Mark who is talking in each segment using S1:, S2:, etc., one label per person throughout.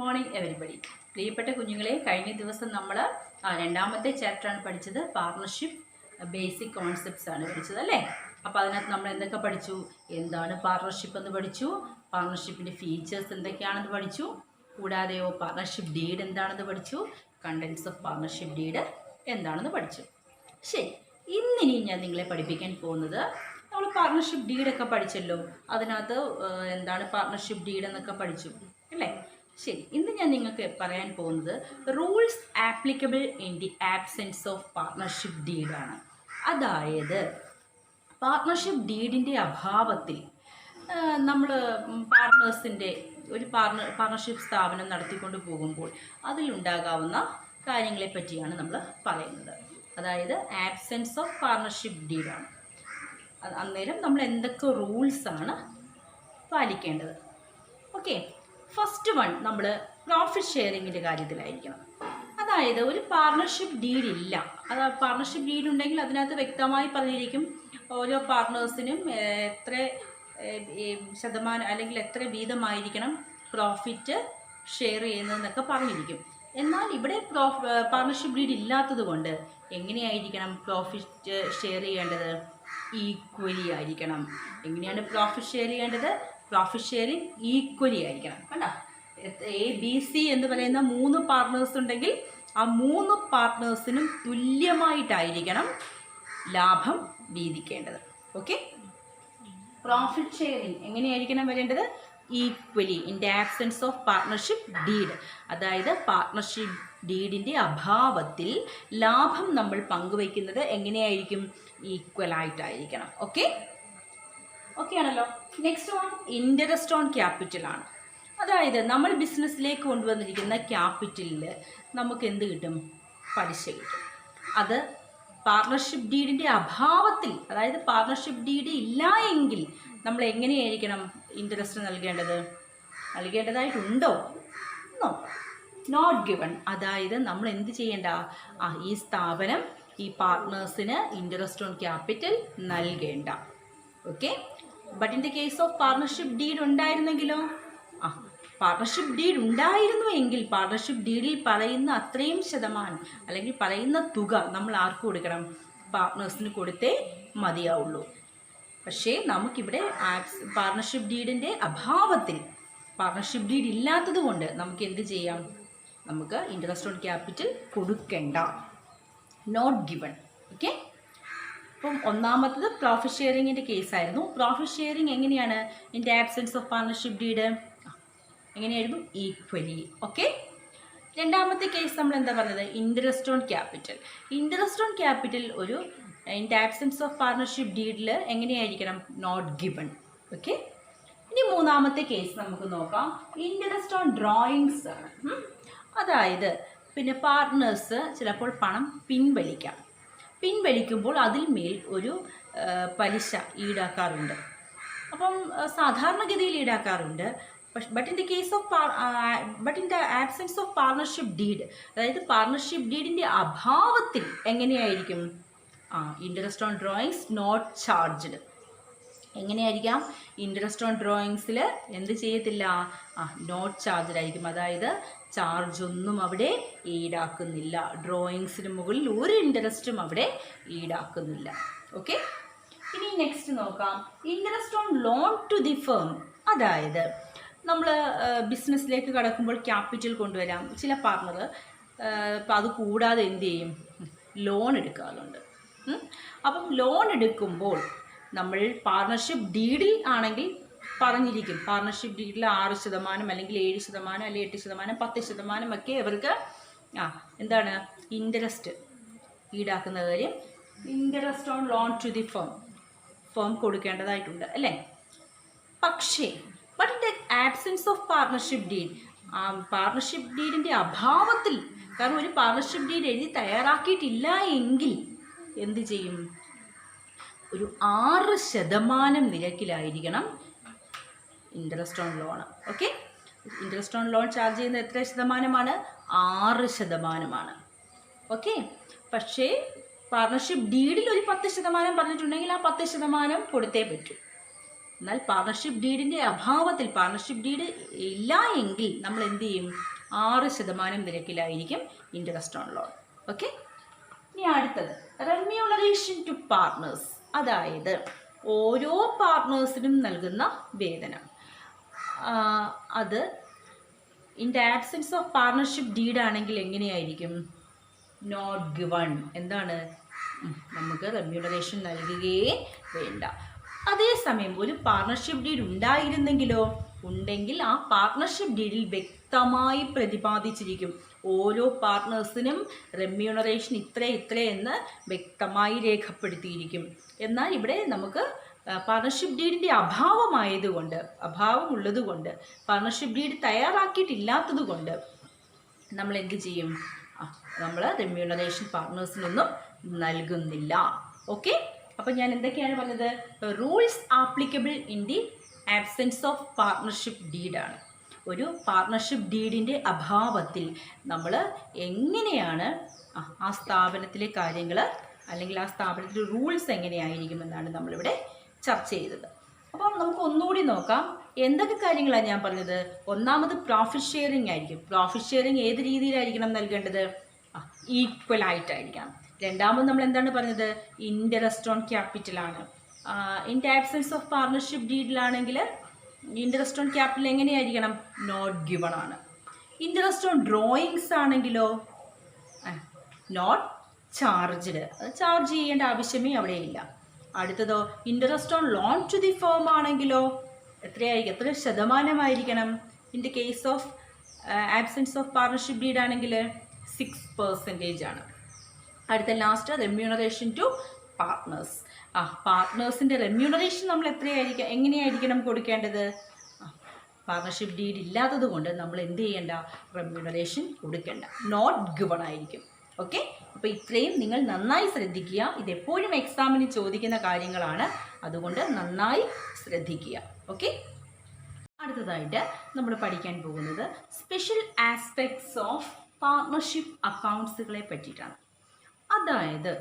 S1: Morning everybody. പ്രിയപ്പെട്ട കുഞ്ഞുങ്ങളെ, കഴിഞ്ഞ ദിവസം നമ്മൾ രണ്ടാമത്തെ ചാപ്റ്ററാണ് പഠിച്ചത്. പാർട്ണർഷിപ്പ് ബേസിക് കോൺസെപ്റ്റ്സ് ആണ് പഠിച്ചത് അല്ലേ. അപ്പോൾ അതിനകത്ത് നമ്മൾ എന്തൊക്കെ പഠിച്ചു? എന്താണ് പാർട്ണർഷിപ്പ് എന്ന് പഠിച്ചു, പാർട്ണർഷിപ്പിൻ്റെ ഫീച്ചേഴ്സ് എന്തൊക്കെയാണെന്ന് പഠിച്ചു, കൂടാതെയോ പാർട്ണർഷിപ്പ് ഡീഡ് എന്താണെന്ന് പഠിച്ചു, കണ്ടൻസ് ഓഫ് പാർട്ണർഷിപ്പ് ഡീഡ് എന്താണെന്ന് പഠിച്ചു. ശരി, ഇന്നിനി ഞാൻ നിങ്ങളെ പഠിപ്പിക്കാൻ പോകുന്നത്, നമ്മൾ പാർട്ണർഷിപ്പ് ഡീഡൊക്കെ പഠിച്ചല്ലോ, അതിനകത്ത് എന്താണ് പാർട്ണർഷിപ്പ് ഡീഡ് എന്നൊക്കെ പഠിച്ചു അല്ലേ. ശരി, ഇന്ന് ഞാൻ നിങ്ങൾക്ക് പറയാൻ പോകുന്നത് rules applicable in the absence of partnership ഡീഡാണ്. അതായത് പാർട്ണർഷിപ്പ് ഡീഡിൻ്റെ അഭാവത്തിൽ നമ്മൾ പാർട്ട്നേഴ്സിൻ്റെ ഒരു പാർട്ണർഷിപ്പ് സ്ഥാപനം നടത്തിക്കൊണ്ട് പോകുമ്പോൾ അതിലുണ്ടാകാവുന്ന കാര്യങ്ങളെ പറ്റിയാണ് നമ്മൾ പറയുന്നത്. അതായത് ആബ്സെൻസ് ഓഫ് പാർട്ണർഷിപ്പ് ഡീഡാണ്. അന്നേരം നമ്മൾ എന്തൊക്കെ റൂൾസാണ് പാലിക്കേണ്ടത്? ഓക്കെ, ഫസ്റ്റ് വൺ, നമ്മൾ പ്രോഫിറ്റ് ഷെയറിങ്ങിൻ്റെ കാര്യത്തിലായിരിക്കണം. അതായത് ഒരു പാർട്ണർഷിപ്പ് ഡീഡ് ഇല്ല, അത് പാർട്ണർഷിപ്പ് ഡീഡ് ഉണ്ടെങ്കിൽ അതിനകത്ത് വ്യക്തമായി പറഞ്ഞിരിക്കും ഓരോ പാർട്ട്നേഴ്സിനും എത്ര ശതമാനം അല്ലെങ്കിൽ എത്ര വീതമായിരിക്കണം പ്രോഫിറ്റ് ഷെയർ ചെയ്യുന്നതെന്നൊക്കെ പറഞ്ഞിരിക്കും. എന്നാൽ ഇവിടെ പാർട്ണർഷിപ്പ് ഡീഡ് ഇല്ലാത്തത് കൊണ്ട് എങ്ങനെയായിരിക്കണം പ്രോഫിറ്റ് ഷെയർ ചെയ്യേണ്ടത്? ഈക്വലി ആയിരിക്കണം. എങ്ങനെയാണ് പ്രോഫിറ്റ് ഷെയർ ചെയ്യേണ്ടത്? പ്രോഫിറ്റ് ഷെയറിങ് ഈക്വലി ആയിരിക്കണം. കണ്ടോ, ABC എന്ന് പറയുന്ന 3 പാർട്ട്നേഴ്സ് ഉണ്ടെങ്കിൽ ആ 3 പാർട്ട്നേഴ്സിനും തുല്യമായിട്ടായിരിക്കണം ലാഭം വീതിക്കേണ്ടത്. ഓക്കെ, പ്രോഫിറ്റ് ഷെയറിങ് എങ്ങനെയായിരിക്കണം വരേണ്ടത്? Equally in the absence of partnership deed. അതായത് പാർട്ണർഷിപ്പ് ഡീഡിൻ്റെ അഭാവത്തിൽ ലാഭം നമ്മൾ പങ്കുവയ്ക്കുന്നത് എങ്ങനെയായിരിക്കും? ഈക്വലായിട്ടായിരിക്കണം. ഓക്കെ ആണല്ലോ. Next one interest on capital ആണ്. അതായത് നമ്മൾ ബിസിനസ്സിലേക്ക് കൊണ്ടുവന്നിരിക്കുന്ന ക്യാപിറ്റലിൽ നമുക്ക് എന്ത് കിട്ടും? പലിശ കിട്ടും. അത് പാർട്ണർഷിപ്പ് ഡീഡിൻ്റെ അഭാവത്തിൽ, അതായത് പാർട്ണർഷിപ്പ് ഡീഡ് ഇല്ല എങ്കിൽ നമ്മൾ എങ്ങനെയായിരിക്കണം ഇൻട്രസ്റ്റ് നൽകേണ്ടതായിട്ടുണ്ടോ? Not given. അതായത് നമ്മൾ എന്ത് ചെയ്യേണ്ട? ഈ സ്ഥാപനം ഈ പാർട്ട്നേഴ്സിന് ഇൻട്രസ്റ്റ് ഓൺ ക്യാപിറ്റൽ നൽകേണ്ട. Okay, but in the case of partnership deed ഉണ്ടായിരുന്നെങ്കിലോ? പാർട്ണർഷിപ്പ് ഡീഡ് ഉണ്ടായിരുന്നു എങ്കിൽ പാർട്ണർഷിപ്പ് ഡീഡിൽ പറയുന്ന അത്രയും ശതമാനം അല്ലെങ്കിൽ പറയുന്ന തുക നമ്മൾ ആർക്ക് കൊടുക്കണം? പാർട്ട്നേഴ്സിന് കൊടുത്തേ മതിയാവുള്ളൂ. പക്ഷേ നമുക്കിവിടെ പാർട്ണർഷിപ്പ് ഡീഡിൻ്റെ അഭാവത്തിൽ, പാർട്ണർഷിപ്പ് ഡീഡ് ഇല്ലാത്തത് കൊണ്ട് നമുക്ക് എന്ത് ചെയ്യാം? നമുക്ക് ഇൻട്രസ്റ്റ് ഓൺ ക്യാപിറ്റൽ കൊടുക്കേണ്ട. Not given. ഓക്കെ, അപ്പം ഒന്നാമത്തത് പ്രോഫിറ്റ് ഷെയറിങ്ങിൻ്റെ കേസായിരുന്നു. പ്രോഫിറ്റ് ഷെയറിങ് എങ്ങനെയാണ് in the absence of partnership deed? എങ്ങനെയായിരുന്നു? ഈക്വലി. ഓക്കെ, രണ്ടാമത്തെ കേസ് നമ്മൾ എന്താ പറഞ്ഞത്? Interest on capital. Interest on capital ഒരു in the absence of partnership ഡീഡിൽ എങ്ങനെയായിരിക്കണം? Not given. ഓക്കെ, ഇനി മൂന്നാമത്തെ കേസ് നമുക്ക് നോക്കാം. ഇൻട്രസ്റ്റ് ഓൺ ഡ്രോയിങ്സ് ആണ്. അതായത് പിന്നെ പാർട്ട്നേഴ്സ് ചിലപ്പോൾ പണം പിൻവലിക്കുമ്പോൾ അതിൽ മേൽ ഒരു പലിശ ഈടാക്കാറുണ്ട്. അപ്പം സാധാരണഗതിയിൽ ഈടാക്കാറുണ്ട്. But in the absence of partnership deed, അതായത് പാർട്ണർഷിപ്പ് ഡീഡിൻ്റെ അഭാവത്തിൽ എങ്ങനെയായിരിക്കും? Interest on drawings not charged. എങ്ങനെയായിരിക്കാം? ഇൻട്രസ്റ്റ് ഓൺ ഡ്രോയിങ്സിൽ എന്ത് ചെയ്യത്തില്ല? നോട്ട് ചാർജ്ഡ് ആയിരിക്കും. അതായത് ചാർജ് ഒന്നും അവിടെ ഈടാക്കുന്നില്ല. ഡ്രോയിങ്സിന് മുകളിൽ ഒരു ഇൻട്രസ്റ്റും അവിടെ ഈടാക്കുന്നില്ല. ഓക്കെ, ഇനി നെക്സ്റ്റ് നോക്കാം. Interest on loan to the firm. അതായത് നമ്മൾ ബിസിനസ്സിലേക്ക് കടക്കുമ്പോൾ ക്യാപിറ്റൽ കൊണ്ടുവരാം. ചില പാർട്ണർ അപ്പം അത് കൂടാതെ എന്ത് ചെയ്യും? ലോൺ എടുക്കാറുണ്ട്. അപ്പം ലോൺ എടുക്കുമ്പോൾ നമ്മൾ പാർട്ണർഷിപ്പ് ഡീഡിൽ ആണെങ്കിൽ പറഞ്ഞിരിക്കും, പാർട്ണർഷിപ്പ് ഡീഡിൽ 6% അല്ലെങ്കിൽ 7% അല്ലെങ്കിൽ 8%, 10% ഒക്കെ അവർക്ക് എന്താണ് ഇൻട്രസ്റ്റ് ഈടാക്കുന്ന കാര്യം interest on loan to the firm കൊടുക്കേണ്ടതായിട്ടുണ്ട് അല്ലേ. പക്ഷേ but in the absence of partnership deed, partnership ഡീഡിൻ്റെ അഭാവത്തിൽ, കാരണം ഒരു പാർട്ണർഷിപ്പ് ഡീഡ് എഴുതി തയ്യാറാക്കിയിട്ടില്ല എങ്കിൽ എന്ത് ചെയ്യും? ഒരു 6% നിരക്കിലായിരിക്കണം interest on loan. Okay, interest on loan charge ചെയ്യുന്നത് എത്ര ശതമാനമാണ്? 6%. ഓക്കെ, പക്ഷേ പാർട്ണർഷിപ്പ് ഡീഡിൽ ഒരു 10% പറഞ്ഞിട്ടുണ്ടെങ്കിൽ ആ 10% കൊടുത്തേ പറ്റൂ. എന്നാൽ പാർട്ണർഷിപ്പ് ഡീഡിൻ്റെ അഭാവത്തിൽ, പാർട്ണർഷിപ്പ് ഡീഡ് ഇല്ല എങ്കിൽ നമ്മൾ എന്ത് ചെയ്യും? 6% നിരക്കിലായിരിക്കും ഇൻട്രസ്റ്റ് ഓൺ ലോൺ. ഓക്കെ, ഇനി അടുത്തത് റെമ്യൂണറേഷൻ ടു പാർട്ട്നേഴ്സ്, അതായത് ഓരോ പാർട്ട്നേഴ്സിനും നൽകുന്ന വേതനം. അത് in the absence of partnership deed ആണെങ്കിൽ എങ്ങനെയായിരിക്കും? Not given. എന്താണ്? നമുക്ക് റെമ്യൂണറേഷൻ നൽകുകയേ വേണ്ട. അതേസമയം ഒരു പാർട്ണർഷിപ്പ് ഡീഡ് ഉണ്ടായിരുന്നെങ്കിലോ? ഉണ്ടെങ്കിൽ ആ പാർട്ണർഷിപ്പ് ഡീഡിൽ വ്യക്തമായി പ്രതിപാദിച്ചിരിക്കും. ഓരോ പാർട്ട്നേഴ്സിനും റെമ്യൂണറേഷൻ ഇത്ര എന്ന് വ്യക്തമായി രേഖപ്പെടുത്തിയിരിക്കും. എന്നാൽ ഇവിടെ നമുക്ക് പാർട്ണർഷിപ്പ് ഡീഡിൻ്റെ അഭാവമുള്ളതുകൊണ്ട്, പാർട്ണർഷിപ്പ് ഡീഡ് തയ്യാറാക്കിയിട്ടില്ലാത്തത് കൊണ്ട് നമ്മൾ എന്ത് ചെയ്യും? നമ്മൾ റെമ്യൂണറേഷൻ പാർട്ട്നേഴ്സിനൊന്നും നൽകുന്നില്ല. ഓക്കെ, അപ്പം ഞാൻ എന്തൊക്കെയാണ് പറഞ്ഞത്? Rules applicable in the absence of partnership ഡീഡാണ്. ഒരു പാർട്ണർഷിപ്പ് ഡീഡിൻ്റെ അഭാവത്തിൽ നമ്മൾ എങ്ങനെയാണ് ആ സ്ഥാപനത്തിലെ കാര്യങ്ങൾ, അല്ലെങ്കിൽ ആ സ്ഥാപനത്തിലെ റൂൾസ് എങ്ങനെയായിരിക്കുമെന്നാണ് നമ്മളിവിടെ ചർച്ച ചെയ്തത്. അപ്പം നമുക്ക് ഒന്നുകൂടി നോക്കാം. എന്തൊക്കെ കാര്യങ്ങളാണ് ഞാൻ പറഞ്ഞത്? ഒന്നാമത് പ്രോഫിറ്റ് ഷെയറിംഗ് ആയിരിക്കും. പ്രോഫിറ്റ് ഷെയറിംഗ് ഏത് രീതിയിലായിരിക്കണം നൽകേണ്ടത്? ഈക്വൽ ആയിട്ടായിരിക്കണം. രണ്ടാമത് നമ്മൾ എന്താണ് പറഞ്ഞത്? ഇൻട്രസ്റ്റ് ഓൺ ക്യാപിറ്റലാണ്. In the absence of partnership ഡീഡിലാണെങ്കിൽ ഇൻട്രസ്റ്റ് ഓൺ ക്യാപിറ്റൽ എങ്ങനെയായിരിക്കണം? നോട്ട് ഗിവൺ ആണ്. ഇൻട്രസ്റ്റ് ഓൺ ഡ്രോയിങ്സ് ആണെങ്കിലോ നോട്ട് ചാർജ്ഡ്, അത് ചാർജ് ചെയ്യേണ്ട ആവശ്യമേ അവിടെയില്ല. അടുത്തതോ interest on loan to the firm ആണെങ്കിലോ എത്ര ശതമാനമായിരിക്കണം? In the case of absence of partnership deed ആണെങ്കിൽ 6% ആണ്. അടുത്ത last remuneration to partners. പാർട്ട്നേഴ്സിൻ്റെ remuneration നമ്മൾ എങ്ങനെയായിരിക്കണം കൊടുക്കേണ്ടത്? പാർട്ണർഷിപ്പ് ഡീഡ് ഇല്ലാത്തത് കൊണ്ട് നമ്മൾ എന്ത് ചെയ്യേണ്ട? റെമ്യൂണറേഷൻ കൊടുക്കേണ്ട, നോട്ട് ഗിവൺ ആയിരിക്കും. ഓക്കെ, അപ്പോൾ ഇത്രയും നിങ്ങൾ നന്നായി ശ്രദ്ധിക്കുക. ഇതെപ്പോഴും എക്സാമിന് ചോദിക്കുന്ന കാര്യങ്ങളാണ്, അതുകൊണ്ട് നന്നായി ശ്രദ്ധിക്കുക. ഓക്കെ, അടുത്തതായിട്ട് നമ്മൾ പഠിക്കാൻ പോകുന്നത് സ്പെഷ്യൽ ആസ്പെക്ട്സ് ഓഫ് പാർട്ണർഷിപ്പ് അക്കൗണ്ട്സുകളെ പറ്റിയിട്ടാണ്. അതായത്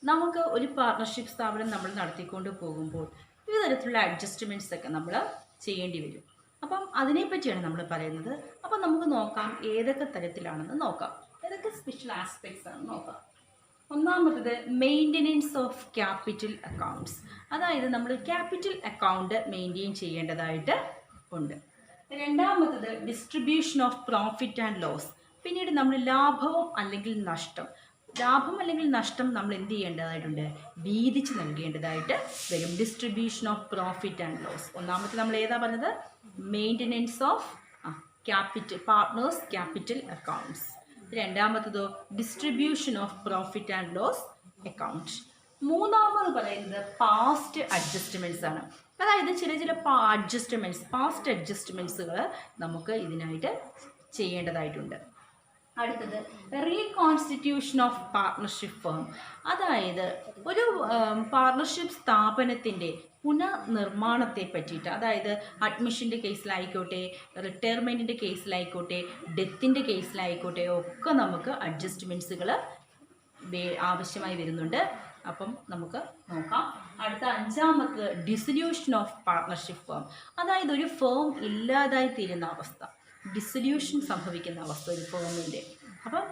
S1: നമുക്ക് ഒരു പാർട്ണർഷിപ്പ് സ്ഥാപനം നമ്മൾ നടത്തിക്കൊണ്ട് പോകുമ്പോൾ വിവിധ തരത്തിലുള്ള അഡ്ജസ്റ്റ്മെൻറ്റ്സ് ഒക്കെ നമ്മൾ ചെയ്യേണ്ടി വരും. അപ്പം അതിനെപ്പറ്റിയാണ് നമ്മൾ പറയുന്നത്. അപ്പം നമുക്ക് നോക്കാം ഏതൊക്കെ തരത്തിലാണെന്ന് നോക്കാം, ഏതൊക്കെ സ്പെഷ്യൽ ആസ്പെക്ട്സ് ആണെന്ന് നോക്കാം. ഒന്നാമത്തത് മെയിൻ്റനൻസ് ഓഫ് ക്യാപിറ്റൽ അക്കൗണ്ട്സ്, അതായത് നമ്മൾ ക്യാപിറ്റൽ അക്കൗണ്ട് മെയിൻറ്റെയിൻ ചെയ്യേണ്ടതായിട്ട് ഉണ്ട്. രണ്ടാമത്തത് distribution of profit and loss, പിന്നീട് നമ്മൾ ലാഭം അല്ലെങ്കിൽ നഷ്ടം നമ്മൾ എന്ത് ചെയ്യേണ്ടതായിട്ടുണ്ട്? വീതിച്ച് നൽകേണ്ടതായിട്ട് വരും. Distribution of profit and loss. ഒന്നാമത്തെ നമ്മൾ ഏതാ പറഞ്ഞത്? Maintenance of partners capital accounts. രണ്ടാമത്തതോ distribution of profit and loss account. മൂന്നാമത് പറയുന്നത് പാസ്റ്റ് അഡ്ജസ്റ്റ്മെൻറ്റ്സ് ആണ്. അതായത് ചില പാസ്റ്റ് അഡ്ജസ്റ്റ്മെൻറ്റ്സുകൾ നമുക്ക് ഇതിനായിട്ട് ചെയ്യേണ്ടതായിട്ടുണ്ട്. അടുത്തത് റീകോൺസ്റ്റിറ്റ്യൂഷൻ ഓഫ് പാർട്ണർഷിപ്പ് ഫേം, അതായത് ഒരു പാർട്ണർഷിപ്പ് സ്ഥാപനത്തിൻ്റെ പുനർനിർമ്മാണത്തെ പറ്റിയിട്ട്, അതായത് അഡ്മിഷൻ്റെ കേസിലായിക്കോട്ടെ, റിട്ടയർമെൻറ്റിൻ്റെ കേസിലായിക്കോട്ടെ, ഡെത്തിൻ്റെ കേസിലായിക്കോട്ടെ ഒക്കെ നമുക്ക് അഡ്ജസ്റ്റ്മെൻറ്റ്സുകൾ ആവശ്യമായി വരുന്നുണ്ട്. അപ്പം നമുക്ക് നോക്കാം. അടുത്ത അഞ്ചാമത് ഡിസൊല്യൂഷൻ ഓഫ് പാർട്ണർഷിപ്പ് ഫേം, അതായത് ഒരു ഫേം ഇല്ലാതായി തീരുന്ന അവസ്ഥ, ഡിസൊല്യൂഷൻ സംഭവിക്കുന്ന അവസ്ഥ ഒരു ഫേമിൻ്റെ. അപ്പം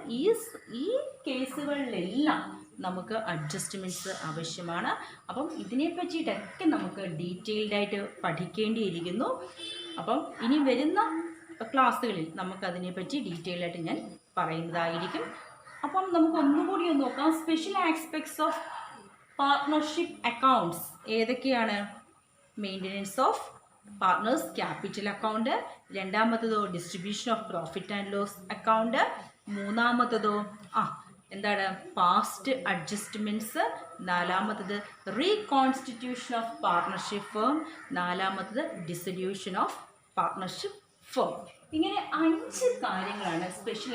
S1: ഈ കേസുകളിലെല്ലാം നമുക്ക് അഡ്ജസ്റ്റ്മെൻറ്റ്സ് ആവശ്യമാണ്. അപ്പം ഇതിനെ പറ്റിയിട്ടൊക്കെ നമുക്ക് ഡീറ്റെയിൽഡായിട്ട് പഠിക്കേണ്ടിയിരിക്കുന്നു. അപ്പം ഇനി വരുന്ന ക്ലാസ്സുകളിൽ നമുക്കതിനെപ്പറ്റി ഡീറ്റെയിൽഡായിട്ട് ഞാൻ പറയുന്നതായിരിക്കും. അപ്പം നമുക്ക് ഒന്നുകൂടി ഒന്ന് നോക്കാം. Special aspects of partnership accounts ഏതൊക്കെയാണ്? Maintenance of partners capital account, രണ്ടാമത്തതോ distribution of profit and loss account, മൂന്നാമത്തതോ എന്താണ്? പാസ്റ്റ് അഡ്ജസ്റ്റ്മെൻറ്റ്സ്, നാലാമത്തത് റീകോൺസ്റ്റിറ്റ്യൂഷൻ ഓഫ് പാർട്ണർഷിപ്പ് ഫേം, നാലാമത്തത് ഡിസൊല്യൂഷൻ ഓഫ് പാർട്ണർഷിപ്പ് ഫേം. ഇങ്ങനെ 5 കാര്യങ്ങളാണ് special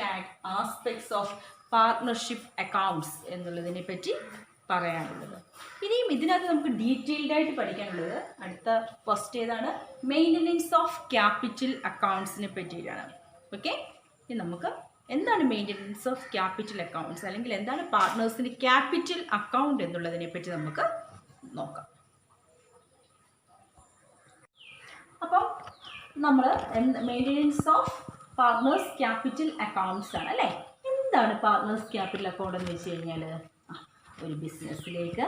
S1: aspects of partnership accounts എന്നുള്ളതിനെ പറ്റി പറയാനുള്ളത്. ഇനിയും ഇതിനകത്ത് നമുക്ക് ഡീറ്റെയിൽഡായിട്ട് പഠിക്കാനുള്ളത് അടുത്ത ഫസ്റ്റ് ഏതാണ്? മെയിൻ്റനൻസ് ഓഫ് ക്യാപിറ്റൽ അക്കൗണ്ട്സിനെ പറ്റിയിട്ടാണ്. ഓക്കെ, ഇനി നമുക്ക് എന്താണ് മെയിൻ്റനൻസ് ഓഫ് ക്യാപിറ്റൽ അക്കൗണ്ട്സ്, അല്ലെങ്കിൽ എന്താണ് പാർട്ട്നേഴ്സിൻ്റെ ക്യാപിറ്റൽ അക്കൗണ്ട് എന്നുള്ളതിനെ പറ്റി നമുക്ക് നോക്കാം. നമ്മൾ maintenance of partners capital accounts ആണ് അല്ലേ. എന്താണ് പാർട്ട്നേഴ്സ് ക്യാപിറ്റൽ അക്കൗണ്ട് എന്ന് വെച്ച് കഴിഞ്ഞാൽ, ഒരു ബിസിനസ്സിലേക്ക്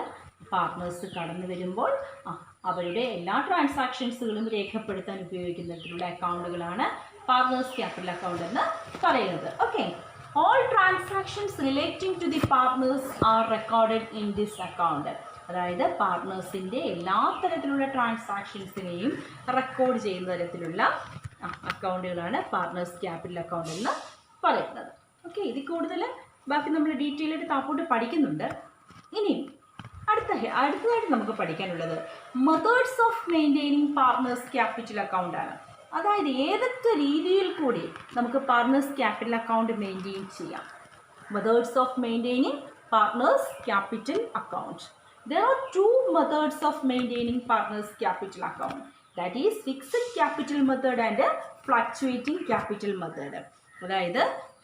S1: പാർട്ട്നേഴ്സ് കടന്നു വരുമ്പോൾ അവരുടെ എല്ലാ ട്രാൻസാക്ഷൻസുകളും രേഖപ്പെടുത്താൻ ഉപയോഗിക്കുന്ന തരത്തിലുള്ള അക്കൗണ്ടുകളാണ് പാർട്ട്നേഴ്സ് ക്യാപിറ്റൽ അക്കൗണ്ട് എന്ന് പറയുന്നത്. Okay, all transactions relating to the partners are recorded in this account. അതായത് പാർട്ട്നേഴ്സിൻ്റെ എല്ലാ തരത്തിലുള്ള ട്രാൻസാക്ഷൻസിനെയും റെക്കോർഡ് ചെയ്യുന്ന തരത്തിലുള്ള അക്കൗണ്ടുകളാണ് പാർട്ട്നേഴ്സ് ക്യാപിറ്റൽ അക്കൗണ്ട് എന്ന് പറയുന്നത്. ഓക്കെ, ഇതിൽ കൂടുതൽ ബാക്കി നമ്മൾ ഡീറ്റെയിൽ ആയിട്ട് താപ്പോട്ട് പഠിക്കുന്നുണ്ട്. ഇനി അടുത്തതായിട്ട് നമുക്ക് പഠിക്കാനുള്ളത് methods of maintaining partners capital account ആണ്. അതായത് ഏതൊക്കെ രീതിയിൽ കൂടി നമുക്ക് പാർട്ട്നേഴ്സ് ക്യാപിറ്റൽ അക്കൗണ്ട് മെയിൻറ്റെയിൻ ചെയ്യാം. Methods of maintaining partners capital account. There are two methods of maintaining partners capital account, that is fixed capital method and fluctuating capital method. അതായത്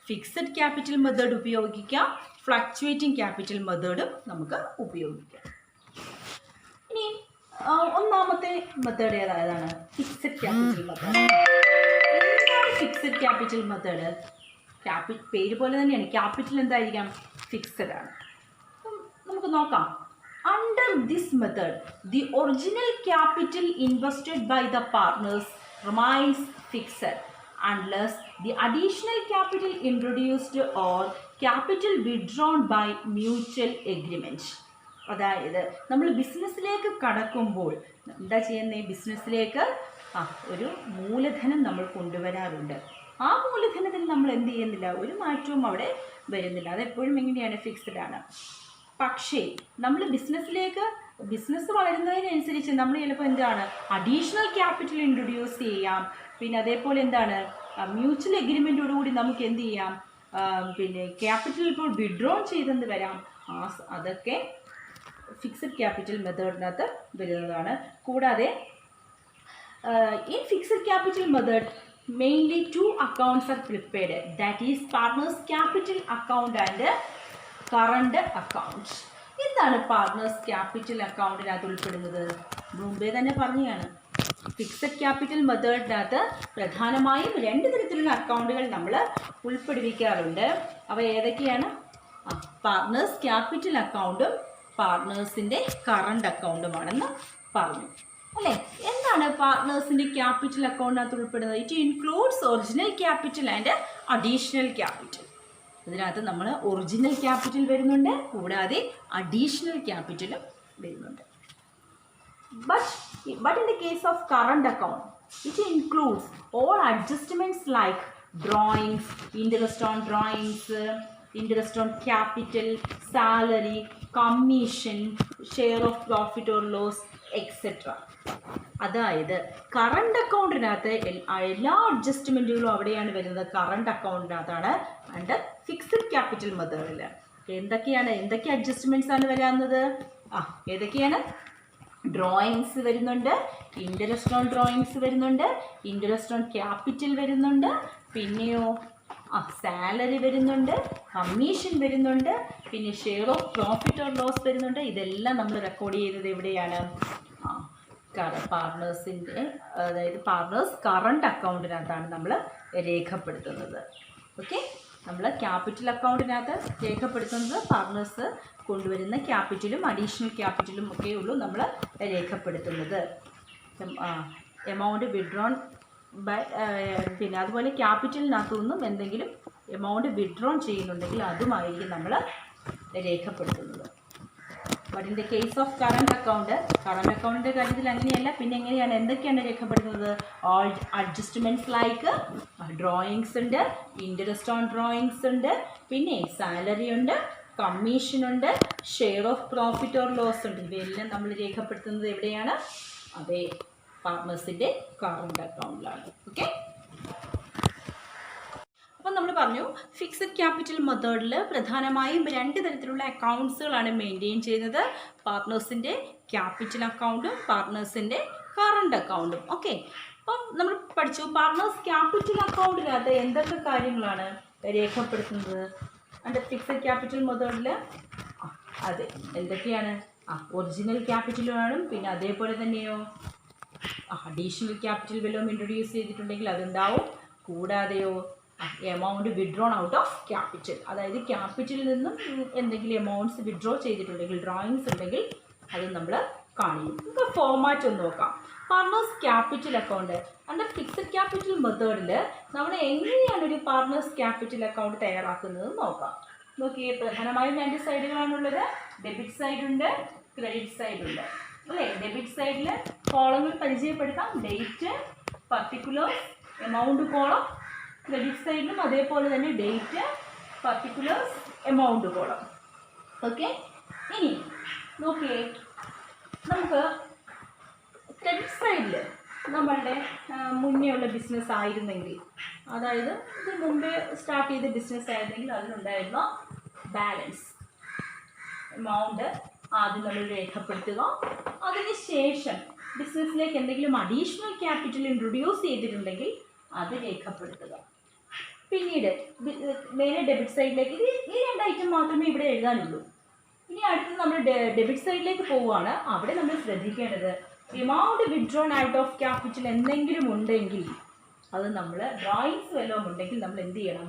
S1: fixed capital method ഉപയോഗിക്കാം, fluctuating capital മെത്തേഡും നമുക്ക് ഉപയോഗിക്കാം. ഇനി ഒന്നാമത്തെ method ഏതാണ്? Fixed capital method. എന്താണ് fixed capital method? പേര് പോലെ തന്നെയാണ്, ക്യാപിറ്റൽ എന്തായിരിക്കാം? ഫിക്സഡ് ആണ്. നമുക്ക് നോക്കാം. Under this method, the original capital invested by the partners remains fixed unless the additional capital introduced or capital withdrawn by mutual agreement. അതായത് നമ്മൾ ബിസിനസ്സിലേക്ക് കടക്കുമ്പോൾ എന്താ ചെയ്യുന്നത്? ബിസിനസ്സിലേക്ക് ഒരു മൂലധനം നമ്മൾ കൊണ്ടുവരാറുണ്ട്. ആ മൂലധനത്തിൽ നമ്മൾ എന്ത് ചെയ്യുന്നില്ല, ഒരു മാറ്റവും അവിടെ വരുന്നില്ല. അതെപ്പോഴും എങ്ങനെയാണ്? ഫിക്സഡ് ആണ്. പക്ഷേ നമ്മൾ ബിസിനസ് വളരുന്നതിനനുസരിച്ച് നമ്മൾ ചിലപ്പോൾ എന്താണ്, അഡീഷണൽ ക്യാപിറ്റൽ ഇൻട്രൊഡ്യൂസ് ചെയ്യാം. പിന്നെ അതേപോലെ എന്താണ്, മ്യൂച്വൽ എഗ്രിമെൻറ്റോടുകൂടി നമുക്ക് എന്ത് ചെയ്യാം, പിന്നെ ക്യാപിറ്റൽ ഇപ്പോൾ വിഡ്രോൺ ചെയ്തെന്ന് വരാം. അതൊക്കെ ഫിക്സഡ് ക്യാപിറ്റൽ മെത്തേഡിനകത്ത് വരുന്നതാണ്. കൂടാതെ in fixed capital method mainly 2 accounts are prepared, that is partners capital account and current account. എന്താണ് പാർട്ട്നേഴ്സ് ക്യാപിറ്റൽ അക്കൗണ്ടിനകത്ത് ഉൾപ്പെടുന്നത്? മുമ്പേ തന്നെ പറഞ്ഞതാണ്, ഫിക്സഡ് ക്യാപിറ്റൽ മെത്തേഡിനകത്ത് പ്രധാനമായും 2 തരത്തിലുള്ള അക്കൗണ്ടുകൾ നമ്മൾ ഉൾപ്പെടുവിക്കാറുണ്ട്. അവ ഏതൊക്കെയാണ്? പാർട്ട്നേഴ്സ് ക്യാപിറ്റൽ അക്കൗണ്ടും പാർട്ട്നേഴ്സിൻ്റെ കറണ്ട് അക്കൗണ്ടുമാണെന്ന് പറഞ്ഞു അല്ലേ. എന്താണ് പാർട്ട്നേഴ്സിൻ്റെ ക്യാപിറ്റൽ അക്കൗണ്ടിനകത്ത് ഉൾപ്പെടുന്നത്? It includes original capital and additional capital. ഇതിനകത്ത് നമ്മൾ ഒറിജിനൽ ക്യാപിറ്റൽ വരുന്നുണ്ട്, കൂടാതെ അഡീഷണൽ ക്യാപിറ്റലും വരുന്നുണ്ട്. But in the case of current account, it includes all adjustments like drawings, interest on drawings, interest on capital, salary, commission, share of profit or loss, etc. അതായത് current അക്കൗണ്ടിനകത്ത് എല്ലാ അഡ്ജസ്റ്റ്മെൻറ്റുകളും അവിടെയാണ് വരുന്നത്. Current അക്കൗണ്ടിനകത്താണ്. ആൻഡ് ഫിക്സഡ് ക്യാപിറ്റൽ മെത്തേഡിൽ എന്തൊക്കെ adjustments ആണ് വരാവുന്നത്? ഏതൊക്കെയാണ്? ഡ്രോയിങ്സ് വരുന്നുണ്ട്, ഇൻട്രസ്റ്റ് ഓൺ ഡ്രോയിങ്സ് വരുന്നുണ്ട്, ഇൻട്രസ്റ്റ് ഓൺ ക്യാപിറ്റൽ വരുന്നുണ്ട്, പിന്നെയോ സാലറി വരുന്നുണ്ട്, കമ്മീഷൻ വരുന്നുണ്ട്, പിന്നെ share of profit or loss വരുന്നുണ്ട്. ഇതെല്ലാം നമ്മൾ റെക്കോർഡ് ചെയ്യുന്നത് എവിടെയാണ്? പാർട്ട്നേഴ്സിൻ്റെ, അതായത് പാർട്ട്നേഴ്സ് കറണ്ട് അക്കൗണ്ടിനകത്താണ് നമ്മൾ രേഖപ്പെടുത്തുന്നത്. ഓക്കെ, നമ്മൾ ക്യാപിറ്റൽ അക്കൗണ്ടിനകത്ത് രേഖപ്പെടുത്തുന്നത് പാർട്ട്നേഴ്സ് കൊണ്ടുവരുന്ന ക്യാപിറ്റലും അഡീഷണൽ ക്യാപിറ്റലും ഒക്കെ ഉള്ളൂ നമ്മൾ രേഖപ്പെടുത്തുന്നത്. എമൗണ്ട് വിഡ്രോൺ ബൈ, പിന്നെ അതുപോലെ ക്യാപിറ്റലിനകത്തു നിന്നും എന്തെങ്കിലും എമൗണ്ട് വിഡ്രോൺ ചെയ്യുന്നുണ്ടെങ്കിൽ അതുമായിരിക്കും നമ്മൾ രേഖപ്പെടുത്തുന്നത്. But in the case of current അക്കൗണ്ടിൻ്റെ കാര്യത്തിൽ അങ്ങനെയല്ല. പിന്നെ എങ്ങനെയാണ്, എന്തൊക്കെയാണ് രേഖപ്പെടുത്തുന്നത്? ഓൾ അഡ്ജസ്റ്റ്മെൻറ്റ്സ് ലൈക്ക് ഡ്രോയിങ്സ് ഉണ്ട്, ഇൻട്രസ്റ്റ് ഓൺ ഡ്രോയിങ്സ് ഉണ്ട്, പിന്നെ സാലറി ഉണ്ട്, കമ്മീഷൻ ഉണ്ട്, share of profit or loss ഉണ്ട്. ഇവയെല്ലാം നമ്മൾ രേഖപ്പെടുത്തുന്നത് എവിടെയാണ്? അതേ പാർട്ട്നേഴ്സിൻ്റെ കറണ്ട് അക്കൗണ്ടിലാണ്. ഓക്കെ, അപ്പം നമ്മൾ പറഞ്ഞു ഫിക്സഡ് ക്യാപിറ്റൽ മെത്തേഡിൽ പ്രധാനമായും 2 തരത്തിലുള്ള അക്കൗണ്ട്സുകളാണ് മെയിൻറ്റെയിൻ ചെയ്യുന്നത്. പാർട്ട്നേഴ്സിൻ്റെ ക്യാപിറ്റൽ അക്കൗണ്ടും പാർട്ട്നേഴ്സിൻ്റെ കറണ്ട് അക്കൗണ്ടും. ഓക്കെ, അപ്പം നമ്മൾ പഠിച്ചു പാർട്ട്നേഴ്സ് ക്യാപിറ്റൽ അക്കൗണ്ടിനകത്ത് എന്തൊക്കെ കാര്യങ്ങളാണ് രേഖപ്പെടുത്തുന്നത് അണ്ടർ ഫിക്സഡ് ക്യാപിറ്റൽ മെത്തേഡിൽ? അതെ, എന്തൊക്കെയാണ്? ഒറിജിനൽ ക്യാപിറ്റൽ കാണും, പിന്നെ അതേപോലെ തന്നെയോ അഡീഷണൽ ക്യാപിറ്റൽ വല്ലതും ഇൻട്രൊഡ്യൂസ് ചെയ്തിട്ടുണ്ടെങ്കിൽ അതുണ്ടാവും. കൂടാതെയോ amount withdrawn out of capital, അതായത് ക്യാപിറ്റലിൽ നിന്നും എന്തെങ്കിലും എമൗണ്ട്സ് വിഡ്രോ ചെയ്തിട്ടുണ്ടെങ്കിൽ, ഡ്രോയിങ്സ് ഉണ്ടെങ്കിൽ അത് നമ്മൾ കാണിക്കും. നമുക്ക് ഫോർമാറ്റ് ഒന്ന് നോക്കാം. Partners capital account under fixed capital മെത്തേഡിൽ നമ്മൾ എങ്ങനെയാണ് ഒരു പാർട്ട്നേഴ്സ് ക്യാപിറ്റൽ അക്കൗണ്ട് തയ്യാറാക്കുന്നത് നോക്കാം. നോക്കിയേ, പ്രധാനമായും 2 സൈഡുകളാണുള്ളത്. ഡെബിറ്റ് സൈഡുണ്ട്, ക്രെഡിറ്റ് സൈഡുണ്ട് അല്ലേ. ഡെബിറ്റ് സൈഡിൽ കോളങ്ങൾ പരിചയപ്പെടുത്താം. Date, particulars, amount column. Credit സൈഡിലും അതേപോലെ തന്നെ date, particulars, amount column. Okay, ഇനി നോക്കിയേ, നമുക്ക് ക്രെഡിറ്റ് സൈഡിൽ നമ്മളുടെ മുന്നേ ഉള്ള ബിസിനസ് ആയിരുന്നെങ്കിൽ, അതായത് ഇത് മുമ്പേ സ്റ്റാർട്ട് ചെയ്ത ബിസിനസ് ആയിരുന്നെങ്കിൽ അതിനുണ്ടായിരുന്ന ബാലൻസ് എമൗണ്ട് ആദ്യം നമ്മൾ രേഖപ്പെടുത്തുക. അതിനുശേഷം ബിസിനസ്സിലേക്ക് എന്തെങ്കിലും അഡീഷണൽ ക്യാപിറ്റൽ ഇൻട്രൊഡ്യൂസ് ചെയ്തിട്ടുണ്ടെങ്കിൽ അത് രേഖപ്പെടുത്തുക. പിന്നീട് നേരെ ഡെബിറ്റ് സൈഡിലേക്ക്, ഈ 2 ഐറ്റം മാത്രമേ ഇവിടെ എഴുതാനുള്ളൂ. ഇനി അടുത്ത് നമ്മൾ ഡെബിറ്റ് സൈഡിലേക്ക് പോവുകയാണ്. അവിടെ നമ്മൾ ശ്രദ്ധിക്കേണ്ടത് amount withdrawn out of capital എന്തെങ്കിലും ഉണ്ടെങ്കിൽ അത് നമ്മൾ ഡ്രോയിങ്സ് വല്ലതും ഉണ്ടെങ്കിൽ നമ്മൾ എന്ത് ചെയ്യണം,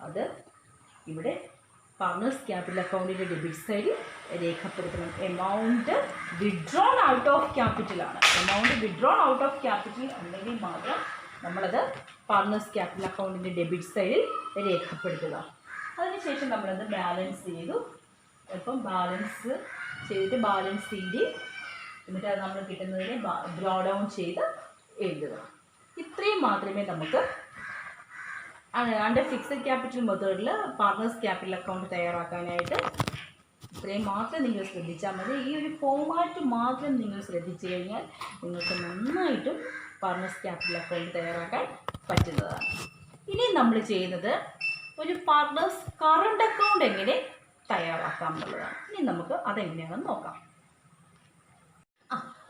S1: അത് ഇവിടെ പാർട്ട്നേഴ്സ് ക്യാപിറ്റൽ അക്കൗണ്ടിൻ്റെ ഡെബിറ്റ് സൈഡിൽ രേഖപ്പെടുത്തണം. എമൗണ്ട് വിഡ്രോൺ ഔട്ട് ഓഫ് ക്യാപിറ്റലാണ്. Amount withdrawn out of capital ഉണ്ടെങ്കിൽ മാത്രം നമ്മളത് പാർട്ട്നേഴ്സ് ക്യാപിറ്റൽ അക്കൗണ്ടിൻ്റെ ഡെബിറ്റ് സൈഡിൽ രേഖപ്പെടുത്തുക. അതിനുശേഷം നമ്മളത് ബാലൻസ് ചെയ്തു. ഇപ്പം ബാലൻസ് ചെയ്തിട്ട് ബാലൻസ് ചെയ്ത് എന്നിട്ട് അത് നമ്മൾ കിട്ടുന്നതിനെ ഡ്രോ ഡൗൺ ചെയ്ത് എഴുതുക. ഇത്രയും മാത്രമേ നമുക്ക് അണ്ടർ ഫിക്സഡ് ക്യാപിറ്റൽ മെത്തേഡിൽ പാർട്ട്നേഴ്സ് ക്യാപിറ്റൽ അക്കൗണ്ട് തയ്യാറാക്കാനായിട്ട് ഇത്രയും മാത്രം നിങ്ങൾ ശ്രദ്ധിച്ചാൽ മതി. ഈ ഒരു ഫോർമാറ്റ് മാത്രം നിങ്ങൾ ശ്രദ്ധിച്ചു കഴിഞ്ഞാൽ നിങ്ങൾക്ക് നന്നായിട്ടും പാർട്ട്നേഴ്സ് ക്യാപിറ്റൽ അക്കൗണ്ട് തയ്യാറാക്കാൻ പറ്റുന്നതാണ്. ഇനി നമ്മൾ ചെയ്യുന്നത് ഒരു പാർട്ട്നേഴ്സ് കറണ്ട് അക്കൗണ്ട് എങ്ങനെ തയ്യാറാക്കാം എന്നുള്ളതാണ്. ഇനി നമുക്ക് അതെങ്ങനെയാണെന്ന് നോക്കാം.